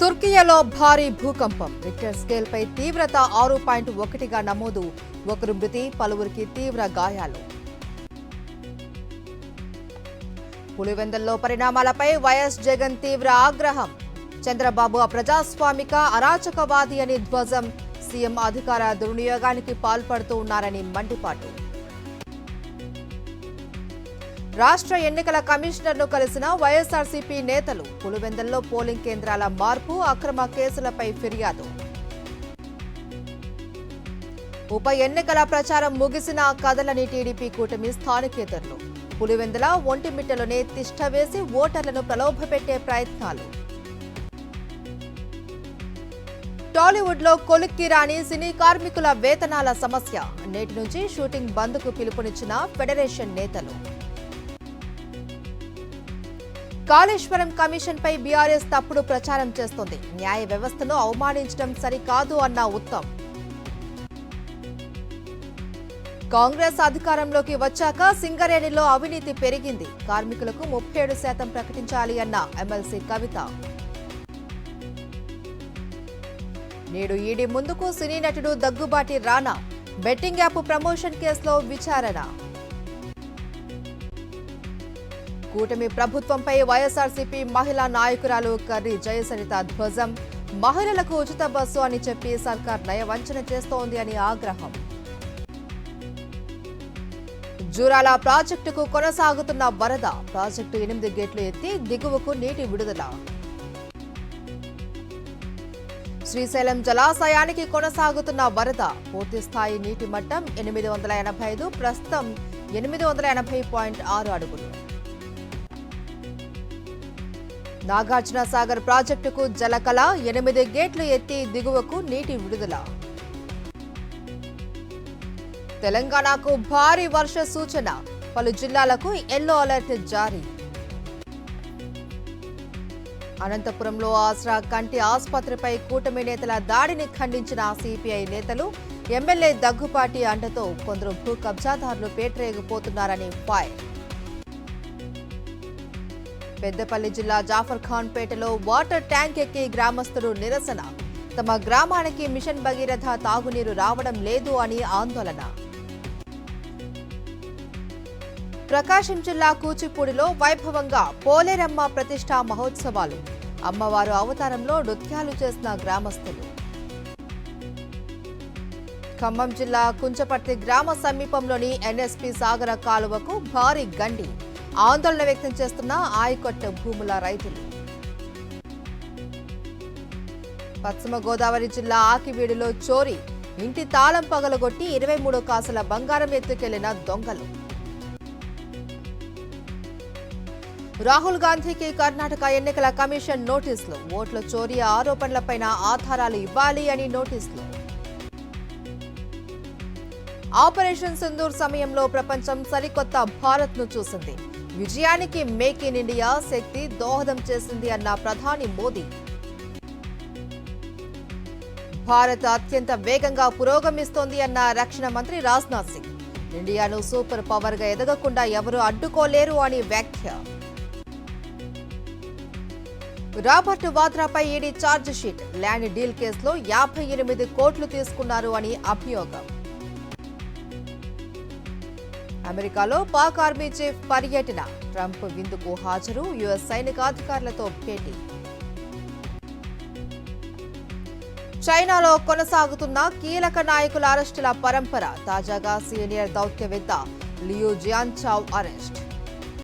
తుర్కియాలో భారీ భూకంపం. రిక్టర్ స్కేల్పై తీవ్రత 6.1గా నమోదు. ఒకరు మృతి, పలువురికి తీవ్ర గాయాలు. పులివెందుల్లో పరిణామాలపై వైఎస్ జగన్ తీవ్ర ఆగ్రహం. చంద్రబాబు అప్రజాస్వామిక అరాచకవాది అని ధ్వజం. సీఎం అధికార దుర్వినియోగానికి పాల్పడుతూ ఉన్నారని మండిపాటు. రాష్ట్ర ఎన్నికల కమిషనర్ను కలిసిన వైఎస్ఆర్సీపీ నేతలు. పులివెందుల్లో పోలింగ్ కేంద్రాల మార్పు, అక్రమ కేసులపై ఫిర్యాదు. ఉప ఎన్నికల ప్రచారం ముగిసిన కదలని టీడీపీ కూటమి స్థానికేతరులు. పులివెందుల ఒంటిమిట్టలోనే తిష్టవేసి ఓటర్లను ప్రలోభపెట్టే ప్రయత్నాలు. టాలీవుడ్ లో కొలిక్కి రాని సినీ కార్మికుల వేతనాల సమస్య. నేటి నుంచి షూటింగ్ బంద్కు పిలుపునిచ్చిన ఫెడరేషన్ నేతలు. కాళేశ్వరం కమిషన్ పై బీఆర్ఎస్ తప్పుడు ప్రచారం చేస్తోంది. న్యాయ వ్యవస్థను అవమానించడం సరికాదు అన్న ఉత్తమ్. కాంగ్రెస్ అధికారంలోకి వచ్చాక సింగరేణిలో అవినీతి పెరిగింది. కార్మికులకు 37% ప్రకటించాలి అన్న ఎమ్మెల్సీ కవిత. నేడు ఈడీ ముందుకు సినీ నటుడు దగ్గుబాటి రానా. బెట్టింగ్ యాప్ ప్రమోషన్ కేసులో విచారణ. కూటమి ప్రభుత్వంపై వైఎస్ఆర్సీపీ మహిళా నాయకురాలు కర్రి జయసరిత ధ్వజం. మహిళలకు ఉచిత బస్సు అని చెప్పి సర్కార్ నయవంచన చేస్తోంది అని ఆగ్రహం. జూరాల ప్రాజెక్టుకు కొనసాగుతున్న వరద. ప్రాజెక్టు 8 గేట్లు ఎత్తి దిగువకు నీటి విడుదల. శ్రీశైలం జలాశయానికి కొనసాగుతున్న వరద. పూర్తిస్థాయి నీటి మట్టం 885, ప్రస్తుతం 880.6 అడుగులు. నాగార్జున సాగర్ ప్రాజెక్టుకు జలకళ. 8 గేట్లు ఎత్తి దిగువకు నీటి విడుదల. తెలంగాణకు భారీ వర్ష సూచన. పలు జిల్లాలకు ఎల్లో అలర్ట్ జారీ. అనంతపురంలో ఆసరా కంటి ఆసుపత్రిపై కూటమి నేతల దాడిని ఖండించిన సిపిఐ నేతలు. ఎమ్మెల్యే దగ్గుపాటి అండతో కొందరు భూ కబ్జాదారులు పేటరేగిపోతున్నారని ఫైర్. పెద్దపల్లి జిల్లా జాఫర్ ఖాన్ పేటలో వాటర్ ట్యాంక్ ఎక్కి గ్రామస్తులు నిరసన. తమ గ్రామానికి మిషన్ భగీరథ తాగునీరు రావడం లేదు అని ఆందోళన. ప్రకాశం జిల్లా కూచిపూడిలో వైభవంగా పోలేరమ్మ ప్రతిష్ఠా మహోత్సవాలు. అమ్మవారు అవతారంలో నృత్యాలు చేసిన గ్రామస్తులు. ఖమ్మం జిల్లా కుంచపర్తి గ్రామ సమీపంలోని ఎన్ఎస్పీ సాగర కాలువకు భారీ గండి. ఆందోళన వ్యక్తం చేస్తున్న ఆయకొట్ట భూముల రైతులు. పశ్చిమ గోదావరి జిల్లా ఆకివీడులో చోరీ. ఇంటి తాళం పగలగొట్టి 23 కాసుల బంగారం ఎత్తుకెళ్లిన దొంగలు. రాహుల్ గాంధీకి కర్ణాటక ఎన్నికల కమిషన్ నోటీసులు. ఓట్ల చోరీ ఆరోపణలపైన ఆధారాలు ఇవ్వాలి అని నోటీసులు. ఆపరేషన్ సింధూర్ సమయంలో ప్రపంచం సరికొత్త భారత్ ను చూసింది. విజయానికి మేక్ ఇన్ ఇండియా శక్తి దోహదం చేసింది అన్న ప్రధాని మోదీ. భారత్ అత్యంత వేగంగా పురోగమిస్తోంది అన్న రక్షణ మంత్రి రాజ్నాథ్ సింగ్. ఇండియాను సూపర్ పవర్ గా ఎదగకుండా ఎవరూ అడ్డుకోలేరు అని వ్యాఖ్య. రాబర్ట్ వాద్రాపై ED charge sheet. Land deal కేసులో 58 కోట్లు తీసుకున్నారు అని అభియోగం. అమెరికాలో పాక్ ఆర్మీ చీఫ్ పర్యటన. ట్రంప్ విందుకు హాజరు. యుఎస్ సైనికాధికారులతో భేటీ. చైనాలో కొనసాగుతున్న కీలక నాయకుల అరెస్టుల పరంపర. తాజాగా సీనియర్ దౌత్యవేత్త లియూ జియాన్చావ్ అరెస్ట్.